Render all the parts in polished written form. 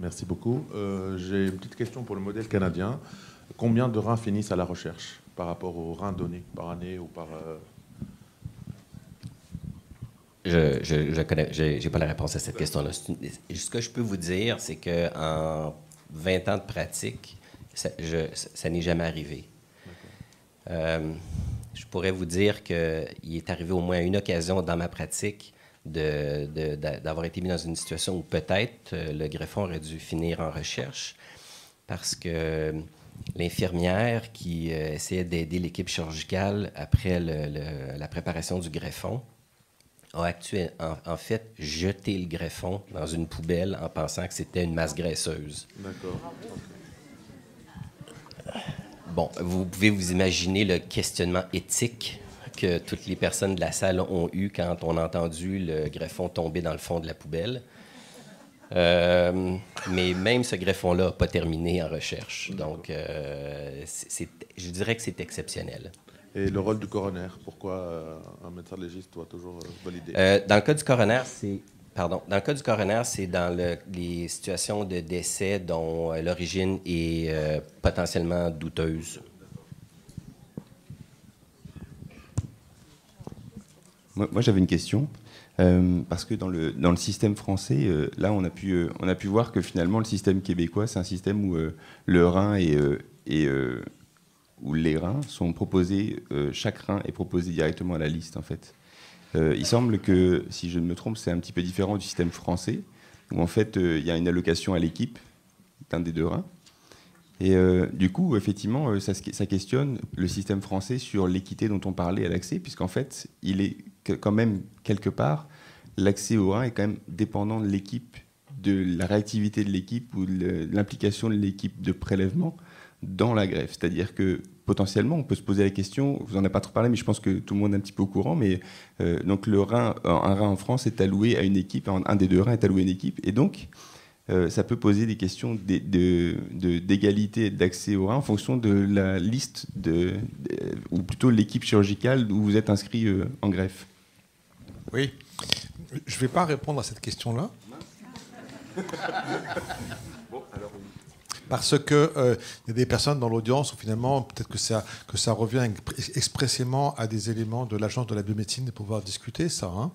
Merci beaucoup. J'ai une petite question pour le modèle canadien. Combien de reins finissent à la recherche par rapport aux reins donnés par année ou par... Je connais, j'ai pas la réponse à cette question-là. Ce que je peux vous dire, c'est qu'en 20 ans de pratique, ça n'est jamais arrivé. Je pourrais vous dire qu'il est arrivé au moins une occasion dans ma pratique d'avoir été mis dans une situation où peut-être le greffon aurait dû finir en recherche parce que l'infirmière qui essayait d'aider l'équipe chirurgicale après la préparation du greffon a en fait jeté le greffon dans une poubelle en pensant que c'était une masse graisseuse. D'accord. Bon, vous pouvez vous imaginer le questionnement éthique que toutes les personnes de la salle ont eu quand on a entendu le greffon tomber dans le fond de la poubelle. Mais même ce greffon-là n'a pas terminé en recherche. Donc, je dirais que c'est exceptionnel. Et le rôle du coroner, pourquoi un médecin légiste doit toujours valider? Dans le cas du coroner, c'est dans les situations de décès dont l'origine est potentiellement douteuse. Moi j'avais une question. Parce que dans le système français, là, on a pu voir que finalement, le système québécois, c'est un système où le rein où les reins sont proposés, chaque rein est proposé directement à la liste, en fait. Il semble que, si je ne me trompe, c'est un petit peu différent du système français, où en fait, il y a une allocation à l'équipe d'un des deux reins. Et du coup, effectivement, ça questionne le système français sur l'équité dont on parlait à l'accès, puisqu'en fait, il est quand même, quelque part, l'accès au rein est quand même dépendant de l'équipe, de la réactivité de l'équipe ou de l'implication de l'équipe de prélèvement dans la greffe. C'est-à-dire que potentiellement, on peut se poser la question, vous n'en avez pas trop parlé, mais je pense que tout le monde est un petit peu au courant, mais donc un rein en France est alloué à une équipe, un des deux reins est alloué à une équipe, et donc ça peut poser des questions d'égalité d'accès au rein en fonction de la liste, ou plutôt l'équipe chirurgicale où vous êtes inscrit en greffe. Oui, je ne vais pas répondre à cette question-là. Parce que y a des personnes dans l'audience où finalement, peut-être que ça revient expressément à des éléments de l'agence de la biomédecine de pouvoir discuter ça. Hein.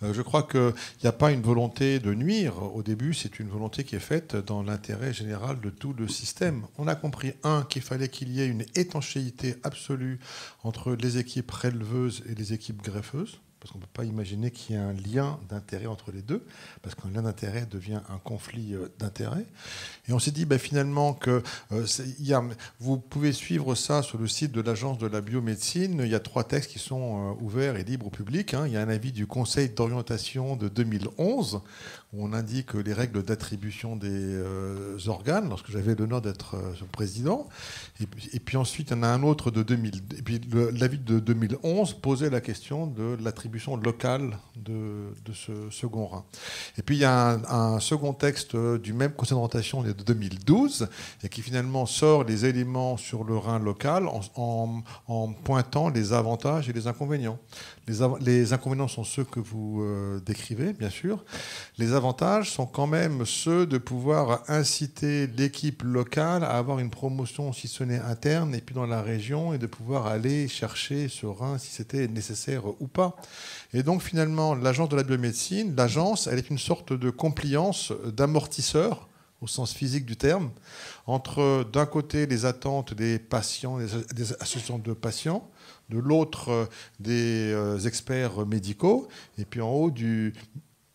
Je crois qu'il n'y a pas une volonté de nuire au début, c'est une volonté qui est faite dans l'intérêt général de tout le système. On a compris, qu'il fallait qu'il y ait une étanchéité absolue entre les équipes préleveuses et les équipes greffeuses. Parce qu'on ne peut pas imaginer qu'il y ait un lien d'intérêt entre les deux, parce qu'un lien d'intérêt devient un conflit d'intérêt. Et on s'est dit finalement que vous pouvez suivre ça sur le site de l'Agence de la biomédecine. Il y a 3 textes qui sont ouverts et libres au public. Hein. Il y a un avis du Conseil d'orientation de 2011, où on indique les règles d'attribution des organes, lorsque j'avais l'honneur d'être président. Et puis ensuite, il y en a un autre de 2000. Et puis l'avis de 2011 posait la question de l'attribution locale de ce second rein. Et puis il y a un second texte du même conseil d'orientation de 2012 et qui finalement sort les éléments sur le rein local en pointant les avantages et les inconvénients. Les inconvénients sont ceux que vous décrivez, bien sûr. Les avantages sont quand même ceux de pouvoir inciter l'équipe locale à avoir une promotion, si ce n'est interne, et puis dans la région, et de pouvoir aller chercher ce rein si c'était nécessaire ou pas. Et donc finalement, l'agence de la biomédecine, elle est une sorte de compliance d'amortisseur, au sens physique du terme, entre d'un côté les attentes des patients, des associations de patients, de l'autre des experts médicaux, et puis en haut du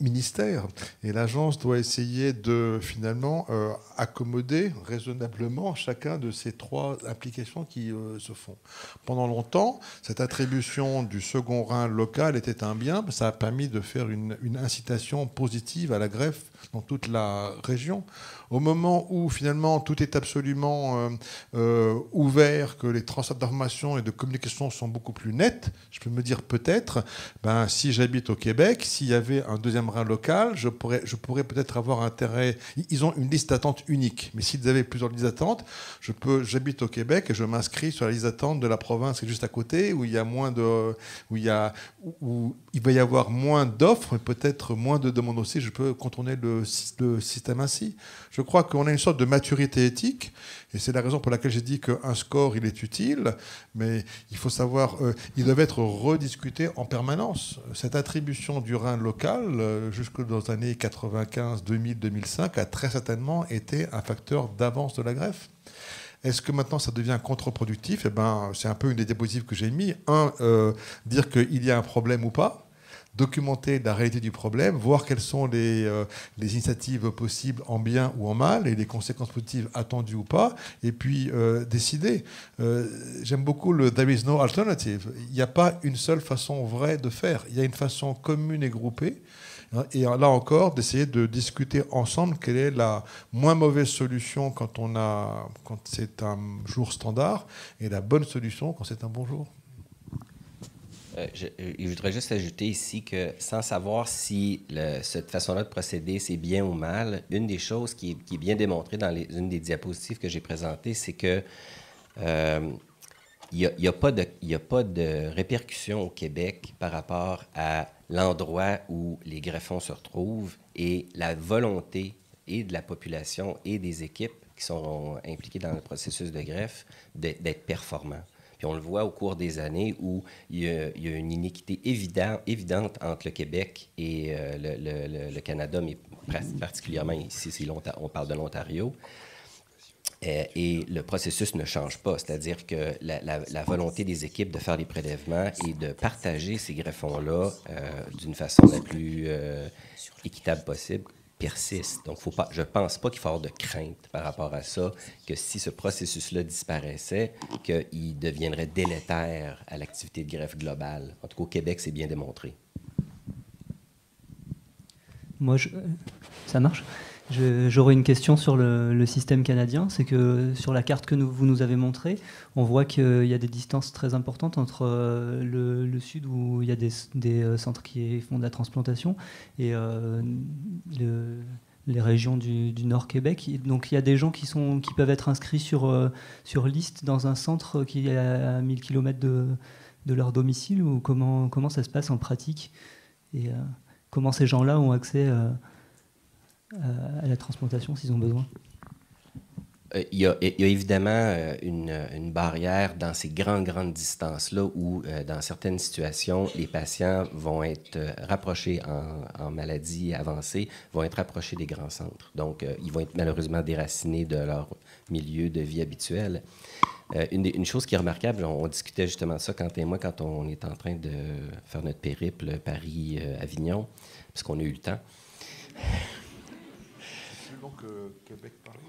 ministère. Et l'agence doit essayer de finalement accommoder raisonnablement chacun de ces 3 implications qui se font. Pendant longtemps, cette attribution du second rein local était un bien. Ça a permis de faire une incitation positive à la greffe dans toute la région. Au moment où finalement tout est absolument ouvert, que les transferts d'informations et de communication sont beaucoup plus nets, je peux me dire peut-être, si j'habite au Québec, s'il y avait un deuxième rein local, je pourrais peut-être avoir intérêt. Ils ont une liste d'attente unique, mais s'ils avaient plusieurs listes d'attente, j'habite au Québec et je m'inscris sur la liste d'attente de la province qui est juste à côté, où il y a où il va y avoir moins d'offres, mais peut-être moins de demandes aussi. Je peux contourner le le système ainsi. Je crois qu'on a une sorte de maturité éthique, et c'est la raison pour laquelle j'ai dit qu'un score, il est utile, mais il faut savoir, il devait être rediscuté en permanence. Cette attribution du rein local, jusque dans les années 95, 2000, 2005, a très certainement été un facteur d'avance de la greffe. Est-ce que maintenant ça devient contre-productif? C'est un peu une des diapositives que j'ai mis. Dire qu'il y a un problème ou pas, documenter la réalité du problème, voir quelles sont les initiatives possibles en bien ou en mal et les conséquences positives attendues ou pas, et puis décider. J'aime beaucoup le « there is no alternative ». Il n'y a pas une seule façon vraie de faire. Il y a une façon commune et groupée. Et là encore, d'essayer de discuter ensemble quelle est la moins mauvaise solution quand c'est un jour standard et la bonne solution quand c'est un bon jour. Je voudrais juste ajouter ici que sans savoir si cette façon-là de procéder, c'est bien ou mal, une des choses qui est bien démontrée dans une des diapositives que j'ai présentées, c'est que il n'y a pas de répercussions au Québec par rapport à l'endroit où les greffons se retrouvent et la volonté et de la population et des équipes qui sont impliquées dans le processus de greffe d'être performants. Puis on le voit au cours des années où il y a une inéquité évidente entre le Québec et le Canada, mais particulièrement ici, on parle de l'Ontario. Et le processus ne change pas, c'est-à-dire que la volonté des équipes de faire les prélèvements et de partager ces greffons-là d'une façon la plus équitable possible persiste. Donc, je ne pense pas qu'il faut avoir de crainte par rapport à ça, que si ce processus-là disparaissait, qu'il deviendrait délétère à l'activité de greffe globale. En tout cas, au Québec, c'est bien démontré. Moi, ça marche? J'aurais une question sur le système canadien. C'est que sur la carte que vous nous avez montrée, on voit qu'il y a des distances très importantes entre le sud où il y a des centres qui font de la transplantation et les régions du nord Québec. Donc il y a des gens qui peuvent être inscrits sur liste dans un centre qui est à 1000 km de leur domicile, ou comment ça se passe en pratique, et comment ces gens-là ont accès à la transplantation s'ils ont besoin? Il y a évidemment une barrière dans ces grandes distances-là où, dans certaines situations, les patients vont être rapprochés en maladie avancée, vont être rapprochés des grands centres. Donc, ils vont être malheureusement déracinés de leur milieu de vie habituel. Une chose qui est remarquable, on discutait justement de ça, Quentin et moi, quand on est en train de faire notre périple Paris-Avignon, parce qu'on a eu le temps. Donc, Québec, Paris.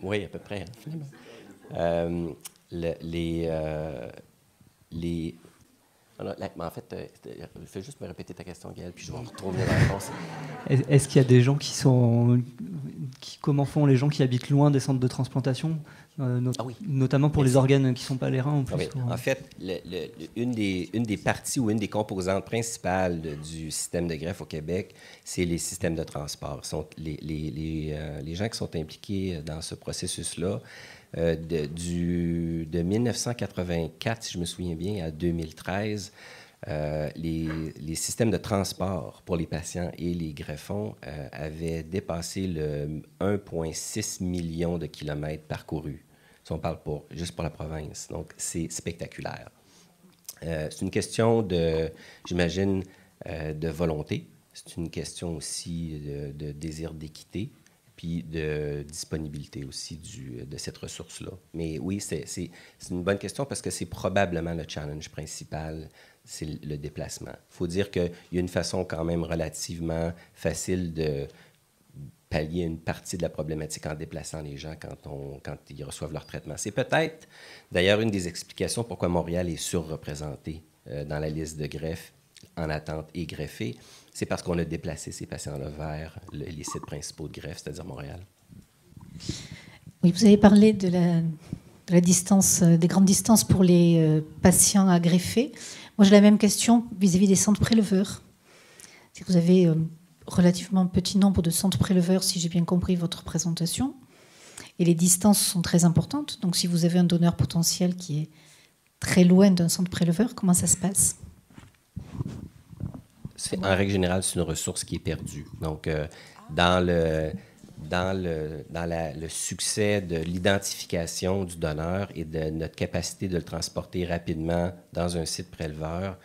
Oui, à peu près. En fait, fais juste me répéter ta question, Gaël, puis je vais retrouver la réponse. Est-ce qu'il y a des gens comment font les gens qui habitent loin des centres de transplantation, notamment pour les organes qui ne sont pas les reins en plus? Oui. En fait, une des parties ou une des composantes principales du système de greffe au Québec, c'est les systèmes de transport. Les gens qui sont impliqués dans ce processus-là, de 1984, si je me souviens bien, à 2013, les systèmes de transport pour les patients et les greffons avaient dépassé le 1,6 million de kilomètres parcourus. Si on parle juste pour la province. Donc, c'est spectaculaire. C'est une question j'imagine, de volonté. C'est une question aussi de désir d'équité, puis de disponibilité aussi de cette ressource-là. Mais oui, c'est une bonne question parce que c'est probablement le challenge principal, c'est le déplacement. Il faut dire qu'il y a une façon quand même relativement facile de pallier une partie de la problématique en déplaçant les gens quand ils reçoivent leur traitement. C'est peut-être, d'ailleurs, une des explications pourquoi Montréal est surreprésenté dans la liste de greffes en attente et greffés. C'est parce qu'on a déplacé ces patients-là vers les sites principaux de greffe, c'est-à-dire Montréal. Oui, vous avez parlé de la distance, des grandes distances pour les patients à greffer. Moi, j'ai la même question vis-à-vis des centres préleveurs. C'est que vous avez relativement petit nombre de centres préleveurs, si j'ai bien compris votre présentation, et les distances sont très importantes. Donc, si vous avez un donneur potentiel qui est très loin d'un centre préleveur, comment ça se passe? En règle générale, c'est une ressource qui est perdue. Donc, dans le succès de l'identification du donneur et de notre capacité de le transporter rapidement dans un site préleveur,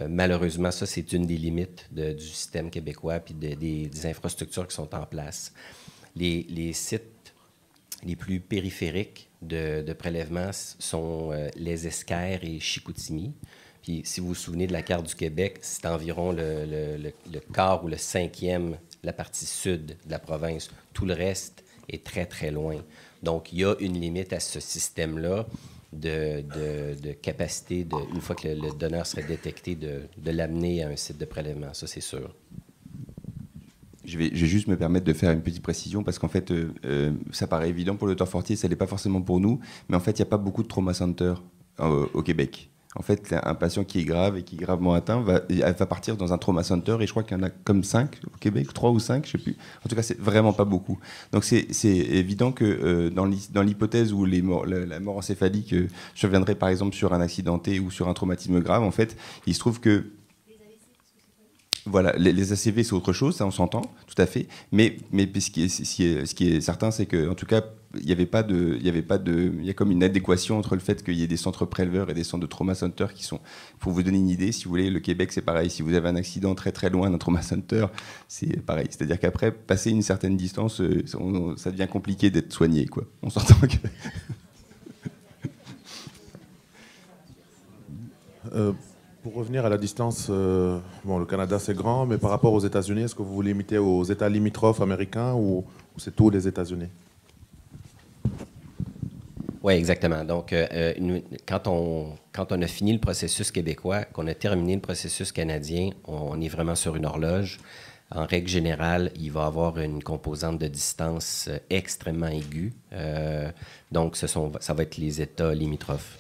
malheureusement, ça, c'est une des limites du système québécois puis des infrastructures qui sont en place. Les sites les plus périphériques de prélèvement sont les Esquerres et Chicoutimi. Puis, si vous vous souvenez de la carte du Québec, c'est environ le quart ou le cinquième, la partie sud de la province. Tout le reste est très, très loin. Donc, il y a une limite à ce système-là de capacité, une fois que le donneur serait détecté, de l'amener à un site de prélèvement. Ça, c'est sûr. Je vais juste me permettre de faire une petite précision parce qu'en fait, ça paraît évident pour le Dr Fortier, ça ne l'est pas forcément pour nous, mais en fait, il n'y a pas beaucoup de trauma centers au Québec. En fait, un patient qui est grave et qui est gravement atteint va partir dans un trauma center et je crois qu'il y en a comme 5 au Québec, 3 ou 5, je ne sais plus. En tout cas, c'est vraiment pas beaucoup. Donc, c'est évident que dans l'hypothèse où la mort encéphalique surviendrait par exemple sur un accidenté ou sur un traumatisme grave, en fait, il se trouve que voilà, les ACV, c'est autre chose, ça on s'entend, tout à fait. Mais ce qui est certain, c'est qu'en tout cas, il y a comme une adéquation entre le fait qu'il y ait des centres préleveurs et des centres de trauma center qui sont, pour vous donner une idée, si vous voulez, le Québec, c'est pareil. Si vous avez un accident très très loin d'un trauma center, c'est pareil. C'est-à-dire qu'après, passer une certaine distance, ça devient compliqué d'être soigné, quoi. On s'entend que... Pour revenir à la distance, le Canada c'est grand, mais par rapport aux États-Unis, est-ce que vous vous limitez aux États limitrophes américains ou c'est tous les États-Unis? Oui, exactement. Donc, quand on a fini le processus québécois, qu'on a terminé le processus canadien, on est vraiment sur une horloge. En règle générale, il va y avoir une composante de distance extrêmement aiguë. Donc, ça va être les États limitrophes.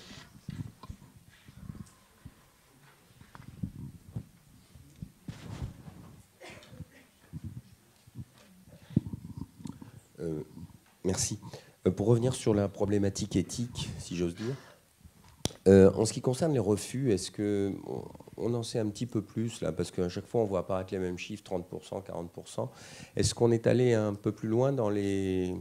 Merci. Pour revenir sur la problématique éthique, si j'ose dire, en ce qui concerne les refus, est-ce qu'on en sait un petit peu plus là, parce qu'à chaque fois on voit apparaître les mêmes chiffres, 30%, 40%. Est-ce qu'on est allé un peu plus loin dans les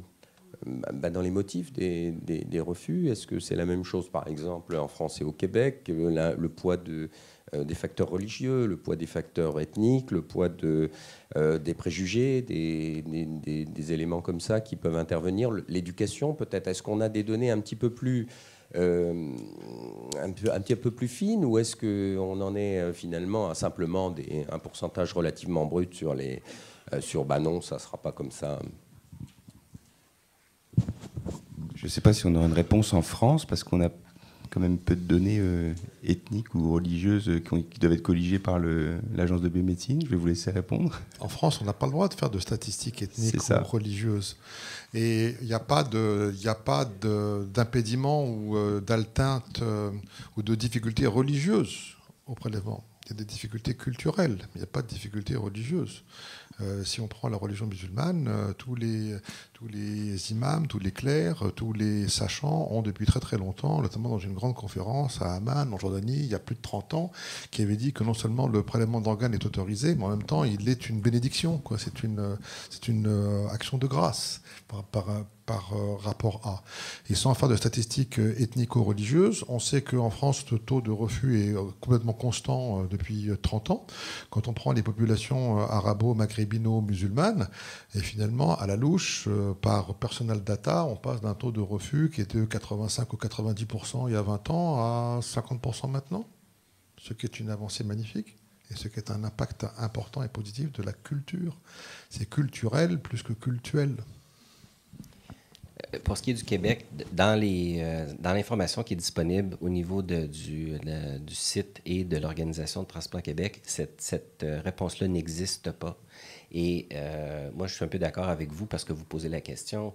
motifs des refus? Est-ce que c'est la même chose, par exemple, en France et au Québec, le poids des facteurs religieux, le poids des facteurs ethniques, le poids des préjugés, des éléments comme ça qui peuvent intervenir, l'éducation peut-être? Est-ce qu'on a des données un petit peu plus plus fines, ou est-ce qu'on en est finalement à simplement un pourcentage relativement brut sur non, ça ne sera pas comme ça? Je ne sais pas si on aura une réponse en France, parce qu'on a quand même peu de données ethniques ou religieuses qui doivent être colligées par l'agence de biomédecine. Je vais vous laisser répondre. En France, on n'a pas le droit de faire de statistiques ethniques ou religieuses. Et il n'y a pas d'impédiment ou d'atteinte ou de difficultés religieuses au prélèvement. Il y a des difficultés culturelles, mais il n'y a pas de difficultés religieuses. Si on prend la religion musulmane, tous les imams, tous les clercs, tous les sachants ont depuis très très longtemps, notamment dans une grande conférence à Amman, en Jordanie, il y a plus de 30 ans, qui avait dit que non seulement le prélèvement d'organes est autorisé, mais en même temps il est une bénédiction, quoi. C'est une action de grâce par rapport à. Et sans faire de statistiques ethnico-religieuses, on sait qu'en France, le taux de refus est complètement constant depuis 30 ans. Quand on prend les populations arabo-maghrébino-musulmanes, et finalement, à la louche, par Personal Data, on passe d'un taux de refus qui était de 85 ou 90% il y a 20 ans à 50% maintenant, ce qui est une avancée magnifique. Et ce qui est un impact important et positif de la culture. C'est culturel plus que cultuel. Pour ce qui est du Québec, dans l'information qui est disponible au niveau du site et de l'Organisation de Transplant Québec, cette réponse-là n'existe pas. Et moi, je suis un peu d'accord avec vous parce que vous posez la question.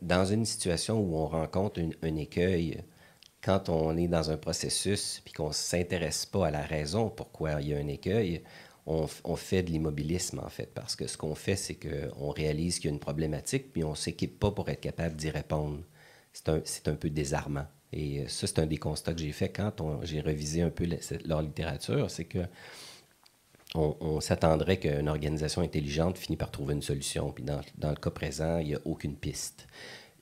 Dans une situation où on rencontre un écueil, quand on est dans un processus et qu'on ne s'intéresse pas à la raison pourquoi il y a un écueil, on fait de l'immobilisme, en fait, parce que ce qu'on fait, c'est qu'on réalise qu'il y a une problématique, puis on ne s'équipe pas pour être capable d'y répondre. C'est un peu désarmant. Et ça, c'est un des constats que j'ai fait quand j'ai révisé un peu leur littérature, c'est que on s'attendrait qu'une organisation intelligente finisse par trouver une solution. Puis dans le cas présent, il n'y a aucune piste.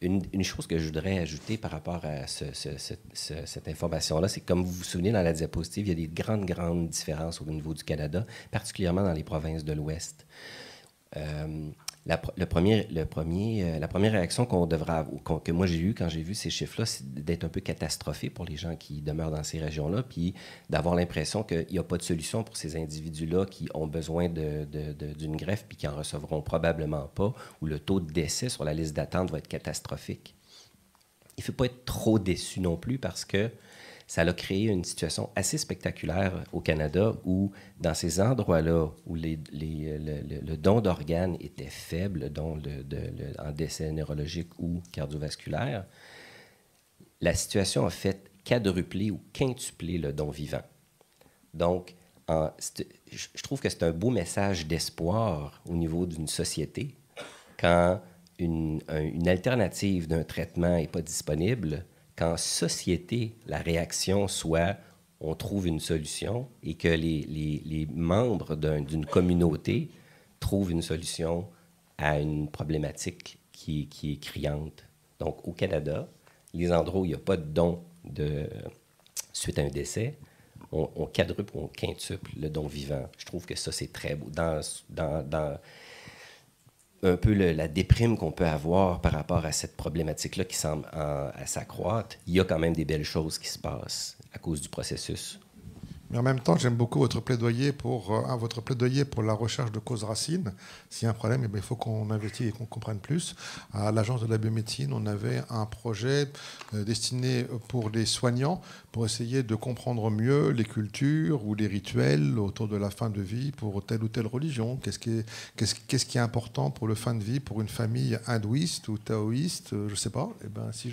Une chose que je voudrais ajouter par rapport à cette information-là, c'est que comme vous vous souvenez, dans la diapositive, il y a des grandes différences au niveau du Canada, particulièrement dans les provinces de l'Ouest. La première réaction que moi j'ai eue quand j'ai vu ces chiffres-là, c'est d'être un peu catastrophé pour les gens qui demeurent dans ces régions-là, puis d'avoir l'impression qu'il n'y a pas de solution pour ces individus-là qui ont besoin d'une greffe puis qui n'en recevront probablement pas, ou le taux de décès sur la liste d'attente va être catastrophique. Il ne faut pas être trop déçu non plus parce que ça a créé une situation assez spectaculaire au Canada où, dans ces endroits-là où le don d'organes était faible, en décès neurologique ou cardiovasculaire, la situation a fait quadrupler ou quintupler le don vivant. Donc, je trouve que c'est un beau message d'espoir au niveau d'une société quand une alternative d'un traitement n'est pas disponible. Qu'en société, la réaction soit on trouve une solution et que les membres d'une communauté trouvent une solution à une problématique qui est criante. Donc, au Canada, les endroits où il n'y a pas de don suite à un décès, on quadruple ou on quintuple le don vivant. Je trouve que ça, c'est très beau. Dans un peu la déprime qu'on peut avoir par rapport à cette problématique-là qui semble à s'accroître, il y a quand même des belles choses qui se passent à cause du processus. Mais en même temps, j'aime beaucoup votre plaidoyer pour la recherche de causes racines. S'il y a un problème, il faut qu'on investigue et qu'on comprenne plus. À l'Agence de la biomédecine, on avait un projet destiné pour les soignants pour essayer de comprendre mieux les cultures ou les rituels autour de la fin de vie pour telle ou telle religion. Qu'est-ce qui est important pour le fin de vie pour une famille hindouiste ou taoïste, je ne sais pas. Eh ben, si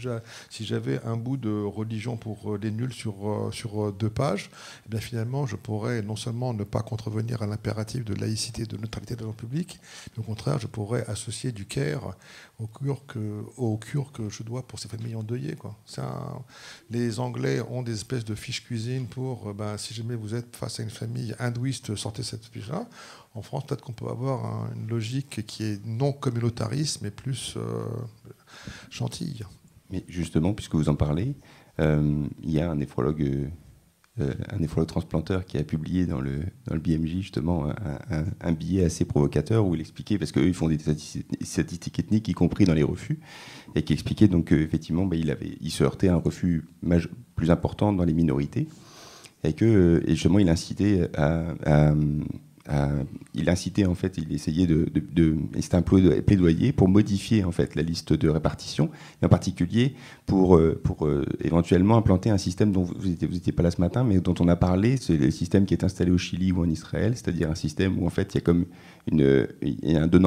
j'avais un bout de religion pour les nuls sur 2 pages, eh bien, finalement, je pourrais non seulement ne pas contrevenir à l'impératif de laïcité et de neutralité de l'ordre public, mais au contraire, je pourrais associer du care aux cures que je dois pour ces familles endeuillées, quoi. Les Anglais ont des espèces de fiches cuisine pour, si jamais vous êtes face à une famille hindouiste, sortez cette fiche-là. En France, peut-être qu'on peut avoir une logique qui est non communautariste, mais plus gentille. Mais justement, puisque vous en parlez, il y a un néphrologue transplanteur qui a publié dans le BMJ justement un billet assez provocateur où il expliquait, parce qu'eux ils font des statistiques ethniques y compris dans les refus, et qui expliquait donc qu'effectivement il se heurtait à un refus plus important dans les minorités, et que et justement il incitait en fait, il essayait c'était un plaidoyer pour modifier en fait la liste de répartition, et en particulier pour éventuellement implanter un système dont vous étiez pas là ce matin, mais dont on a parlé, c'est le système qui est installé au Chili ou en Israël, c'est-à-dire un système où en fait il y a comme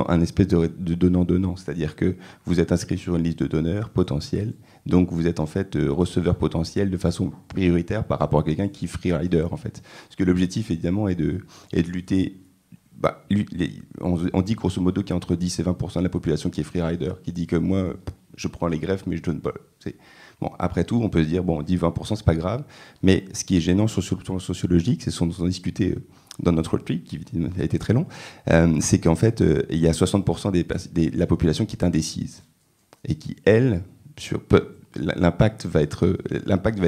un espèce de donnant-donnant, c'est-à-dire que vous êtes inscrit sur une liste de donneurs potentiels, donc vous êtes en fait receveur potentiel de façon prioritaire par rapport à quelqu'un qui est freerider en fait. Parce que l'objectif évidemment est de lutter. On dit grosso modo qu'il y a entre 10 et 20% de la population qui est freerider, qui dit que moi je prends les greffes mais je donne pas. Bon, après tout, on peut se dire bon, 10-20% c'est pas grave, mais ce qui est gênant sur le plan sociologique, c'est ce dont on discutait dans notre trip qui a été très long, c'est qu'en fait il y a 60% de la population qui est indécise et qui elle l'impact va être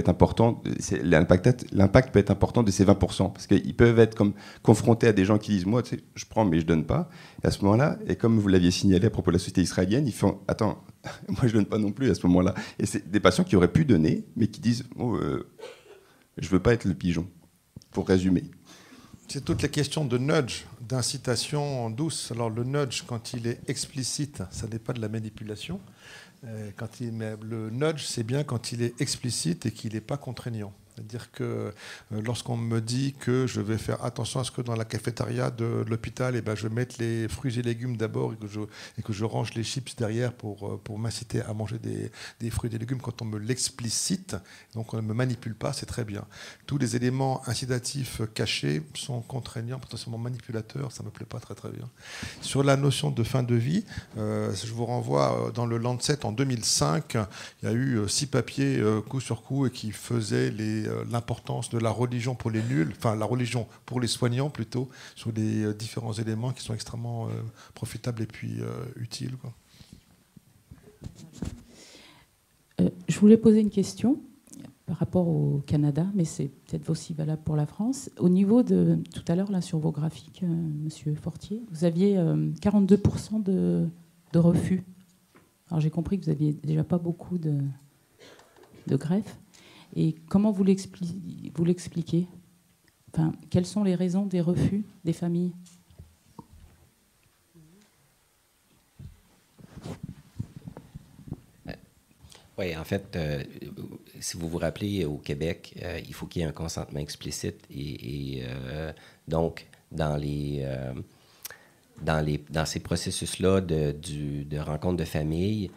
important. L'impact peut être important de ces 20%, parce qu'ils peuvent être comme confrontés à des gens qui disent moi, tu sais, je prends mais je donne pas. Et à ce moment-là, et comme vous l'aviez signalé à propos de la société israélienne, ils font attends, moi je donne pas non plus à ce moment-là. Et c'est des patients qui auraient pu donner, mais qui disent je veux pas être le pigeon. Pour résumer. C'est toute la question de nudge, d'incitation douce. Alors le nudge, quand il est explicite, ça n'est pas de la manipulation. Le nudge, c'est bien quand il est explicite et qu'il n'est pas contraignant. C'est-à-dire que lorsqu'on me dit que je vais faire attention à ce que dans la cafétéria de l'hôpital, je mette les fruits et légumes d'abord et que je range les chips derrière pour m'inciter à manger des fruits et des légumes, quand on me l'explicite, donc on ne me manipule pas, c'est très bien. Tous les éléments incitatifs cachés sont contraignants, potentiellement manipulateurs, ça ne me plaît pas très très bien. Sur la notion de fin de vie, je vous renvoie dans le Lancet en 2005, il y a eu 6 papiers coup sur coup et qui faisaient les l'importance de la religion pour les nuls, enfin la religion pour les soignants plutôt, sur les différents éléments qui sont extrêmement profitables et puis utiles, quoi. Je voulais poser une question par rapport au Canada, mais c'est peut-être aussi valable pour la France. Au niveau de, tout à l'heure, là, sur vos graphiques, Monsieur Fortier, vous aviez 42% de refus. Alors j'ai compris que vous n'aviez déjà pas beaucoup de greffes. Et comment vous l'expliquez? Enfin, quelles sont les raisons des refus des familles? Oui, en fait, si vous vous rappelez, au Québec, il faut qu'il y ait un consentement explicite. Et donc, dans ces processus-là de rencontre de famille,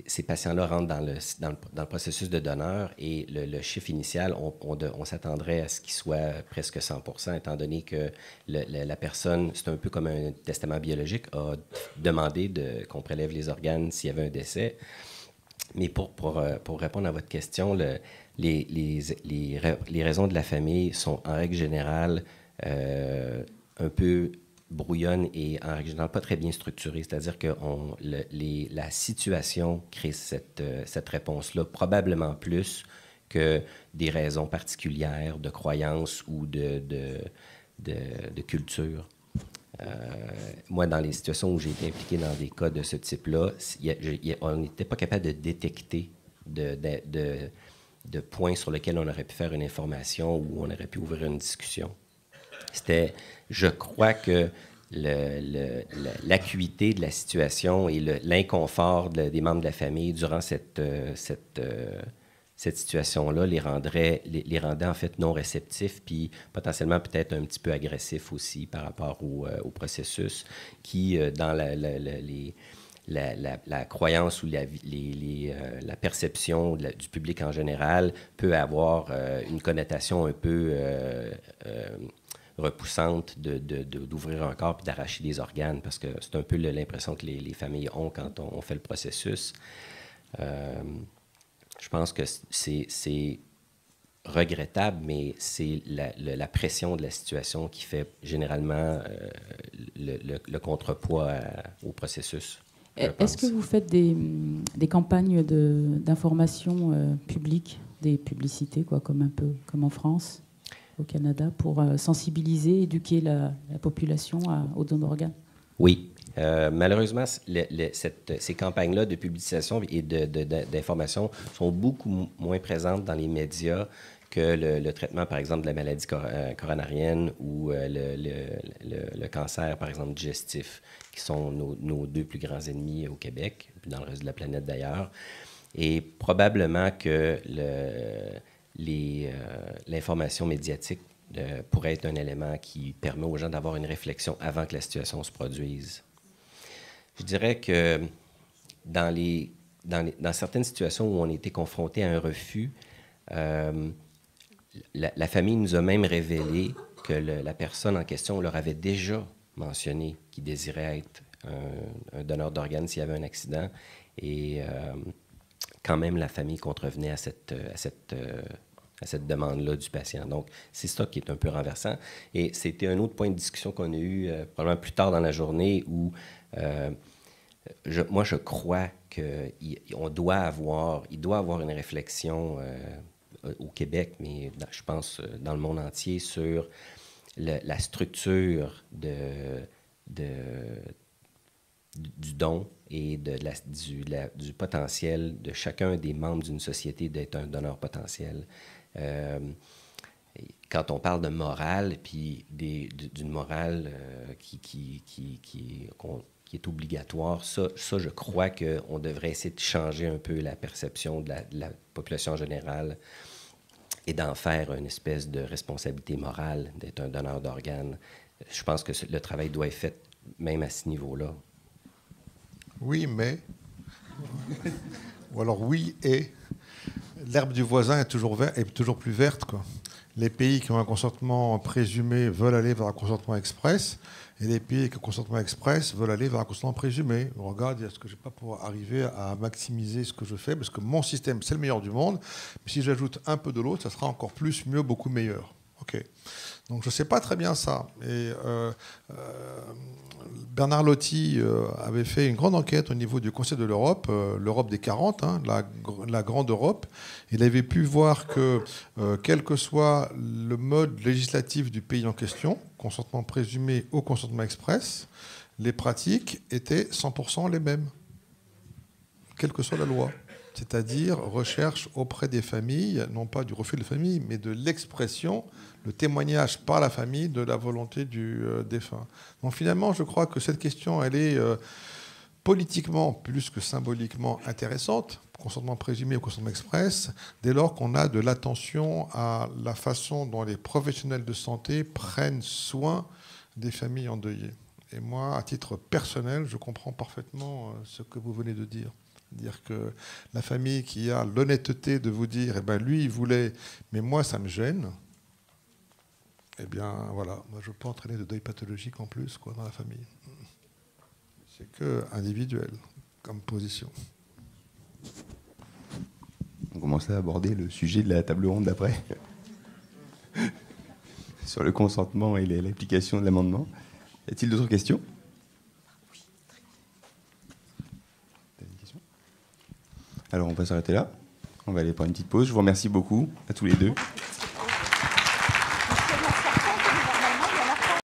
ces patients-là rentrent dans le processus de donneur et le chiffre initial, on s'attendrait à ce qu'il soit presque 100%, étant donné que la personne, c'est un peu comme un testament biologique, a demandé qu'on prélève les organes s'il y avait un décès. Mais pour répondre à votre question, les raisons de la famille sont en règle générale un peu brouillonne et en règle générale pas très bien structurée. C'est-à-dire que la situation crée cette réponse-là, probablement plus que des raisons particulières de croyance ou de culture. Moi, dans les situations où j'ai été impliqué dans des cas de ce type-là, on n'était pas capable de détecter de points sur lesquels on aurait pu faire une information ou on aurait pu ouvrir une discussion. Je crois que l'acuité de la situation et l'inconfort des membres de la famille durant cette situation-là les rendait en fait non réceptifs, puis potentiellement peut-être un petit peu agressifs aussi par rapport au processus qui, dans la croyance ou la perception du public en général, peut avoir une connotation un peu repoussante d'ouvrir un corps et d'arracher des organes, parce que c'est un peu l'impression que les familles ont quand on fait le processus. Je pense que c'est regrettable, mais c'est la pression de la situation qui fait généralement le contrepoids au processus. Est-ce que vous faites des campagnes d'information publique, des publicités, comme en France, au Canada, pour sensibiliser, éduquer la population aux dons d'organes? Oui. Malheureusement, ces campagnes-là de publication et d'information sont beaucoup moins présentes dans les médias que le traitement, par exemple, de la maladie coronarienne ou le cancer, par exemple, digestif, qui sont nos deux plus grands ennemis au Québec, puis dans le reste de la planète d'ailleurs. Et probablement que l'information médiatique pourrait être un élément qui permet aux gens d'avoir une réflexion avant que la situation se produise. Je dirais que dans certaines situations où on a été confronté à un refus, la famille nous a même révélé que la personne en question leur avait déjà mentionné qu'il désirait être un donneur d'organes s'il y avait un accident. Et quand même, la famille contrevenait à cette demande-là du patient. Donc, c'est ça qui est un peu renversant. Et c'était un autre point de discussion qu'on a eu probablement plus tard dans la journée où moi, je crois qu'il doit avoir une réflexion au Québec, mais je pense dans le monde entier, sur la structure du don et du potentiel de chacun des membres d'une société d'être un donneur potentiel. Quand on parle de morale, puis d'une morale qui est obligatoire, ça, je crois qu'on devrait essayer de changer un peu la perception de la population en général et d'en faire une espèce de responsabilité morale d'être un donneur d'organes. Je pense que le travail doit être fait même à ce niveau-là. Oui, mais... Ou alors oui, et... L'herbe du voisin est toujours plus verte, quoi. les pays qui ont un consentement présumé veulent aller vers un consentement express, et les pays qui ont un consentement express veulent aller vers un consentement présumé. On regarde, est-ce que je ne vais pas pouvoir arriver à maximiser ce que je fais, parce que mon système, c'est le meilleur du monde, mais si j'ajoute un peu de l'autre, ça sera encore plus, mieux, beaucoup meilleur. OK. Donc je ne sais pas très bien ça. Et Bernard Lotti avait fait une grande enquête au niveau du Conseil de l'Europe, l'Europe des 40, hein, la grande Europe. Il avait pu voir que, quel que soit le mode législatif du pays en question, consentement présumé ou consentement express, les pratiques étaient 100% les mêmes, quelle que soit la loi. C'est-à-dire recherche auprès des familles, non pas du refus de la famille, mais de l'expression, le témoignage par la famille de la volonté du défunt. Donc finalement, je crois que cette question, elle est politiquement plus que symboliquement intéressante, consentement présumé ou consentement express, dès lors qu'on a de l'attention à la façon dont les professionnels de santé prennent soin des familles endeuillées. Et moi, à titre personnel, je comprends parfaitement ce que vous venez de dire. Dire que la famille qui a l'honnêteté de vous dire, eh ben lui il voulait, mais moi ça me gêne, eh bien voilà, moi je peux entraîner de deuil pathologique en plus quoi, dans la famille. C'est que individuel comme position. On commence à aborder le sujet de la table ronde d'après. Sur le consentement et l'application de l'amendement. Y a-t-il d'autres questions ? Alors on va s'arrêter là. On va aller prendre une petite pause. Je vous remercie beaucoup à tous les deux.